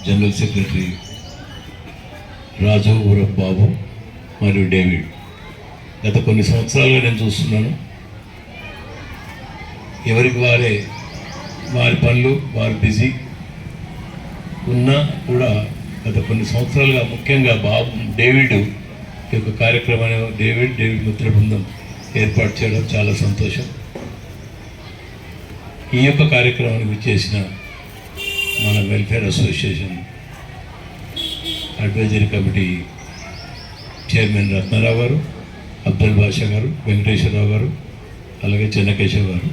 General secretary రాజు ఊరఫ్ బాబు మరియు David. గత కొన్ని సంవత్సరాలుగా నేను చూస్తున్నాను, ఎవరికి వారి పనులు వారు బిజీ ఉన్నా కూడా గత కొన్ని సంవత్సరాలుగా ముఖ్యంగా డేవిడ్ ఈ యొక్క కార్యక్రమాన్ని డేవిడ్ మిత్ర బృందం ఏర్పాటు చేయడం చాలా సంతోషం. ఈ యొక్క కార్యక్రమానికి చేసిన మన welfare association advisory committee chairman Ratna Rao గారు, అబ్దుల్ బాషా గారు, వెంకటేశ్వరరావు గారు, అలాగే చెన్నకేశవ్ గారు,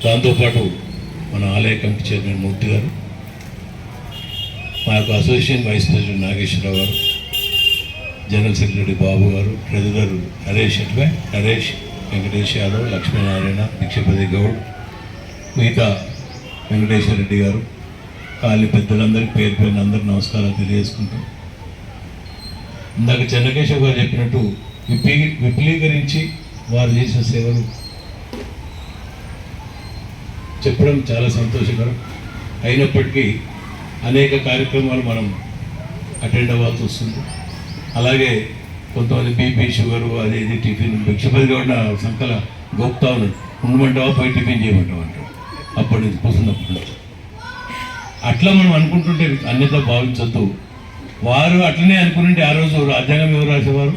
దాంతోపాటు మన ఆలయ కమిటీ చైర్మన్ మూర్తి గారు, మా యొక్క అసోసియేషన్ వైస్ ప్రెసిడెంట్ నాగేశ్వరరావు గారు, జనరల్ సెక్రటరీ బాబు గారు, ట్రెజరర్ నరేష్, వెంకటేష్ యాదవ్, లక్ష్మీనారాయణ, భిక్షపతి గౌడ్, మిగతా వెంకటేశ్వర రెడ్డి గారు, కాలి పెద్దలందరికీ పేరు పేరున అందరికీ నమస్కారాలు తెలియజేసుకుంటాం. ఇందాక చెన్నకేశవ్ గారు చెప్పినట్టు విపులీకరించి వారు చేసిన సేవలు చెప్పడం చాలా సంతోషకరం. అయినప్పటికీ అనేక కార్యక్రమాలు మనం అటెండ్ అవ్వాల్సి వస్తుంది. అలాగే కొంతమంది బీపీ షుగరు అది ఇది టిఫిన్ భిక్షపతి కూడా సంకల గోపుతా ఉన్నాడు, ఉండమంటావా పోయి టిఫిన్ చేయమంటావు అంటాడు. అప్పటి నుంచి కూర్చున్నప్పటి నుంచి అట్లా మనం అనుకుంటుంటే అన్యత భావించద్దు. వారు అట్లనే అనుకుంటే ఆ రోజు రాజ్యాంగం ఎవరు రాసేవారు,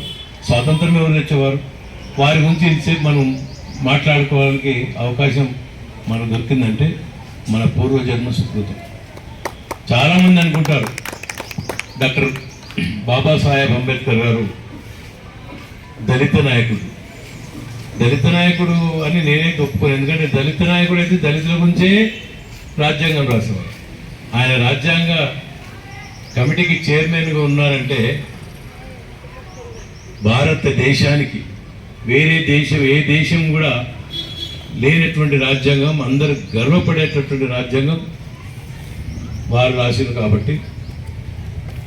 స్వాతంత్రం ఎవరు తెచ్చేవారు, వారి గురించి ఇంతసేపు మనం మాట్లాడుకోవడానికి అవకాశం మనకు దొరికిందంటే మన పూర్వజన్మ సుకృతం. చాలామంది అనుకుంటారు డాక్టర్ బాబాసాహెబ్ అంబేద్కర్ గారు దళిత నాయకుడు అని నేనైతే ఒప్పుకోను. ఎందుకంటే దళిత నాయకుడు అయితే దళితుల గురించే రాజ్యాంగం రాసేవారు. ఆయన రాజ్యాంగ కమిటీకి చైర్మన్గా ఉన్నారంటే భారతదేశానికి ఏ దేశం కూడా లేనటువంటి రాజ్యాంగం, అందరూ గర్వపడేటటువంటి రాజ్యాంగం వారు రాసింది. కాబట్టి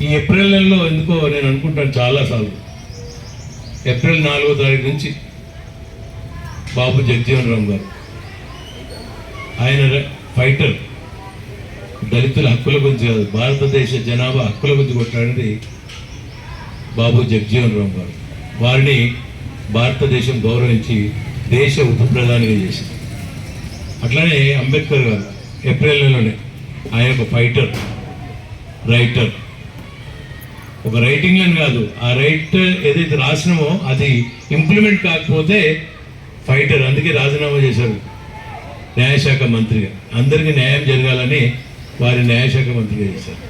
ఈ ఏప్రిల్ నెలలో ఎందుకో నేను అనుకుంటాను చాలాసార్లు, ఏప్రిల్ 4వ తారీఖు నుంచి బాబు జగజీవన్ రామ్ గారు, ఆయన ఫైటర్, దళితుల హక్కుల గురించి కాదు, భారతదేశ జనాభా హక్కుల గురించి కొట్లాడినది బాబు జగజీవన్ రామ్ గారు. వారిని భారతదేశం గౌరవించి దేశ ఉప ప్రధానిగా చేసింది. అట్లానే అంబేద్కర్ గారు ఏప్రిల్ నెలలోనే ఆయన ఒక ఫైటర్, రైటర్, ఒక రైటింగ్ అని కాదు, ఆ రైటర్ ఏదైతే రాసినామో అది ఇంప్లిమెంట్ కాకపోతే ఫైటర్. అందుకే రాజీనామా చేశారు న్యాయశాఖ మంత్రిగా. అందరికీ న్యాయం జరగాలని వారి న్యాయశాఖ మంత్రిగా చేశారు.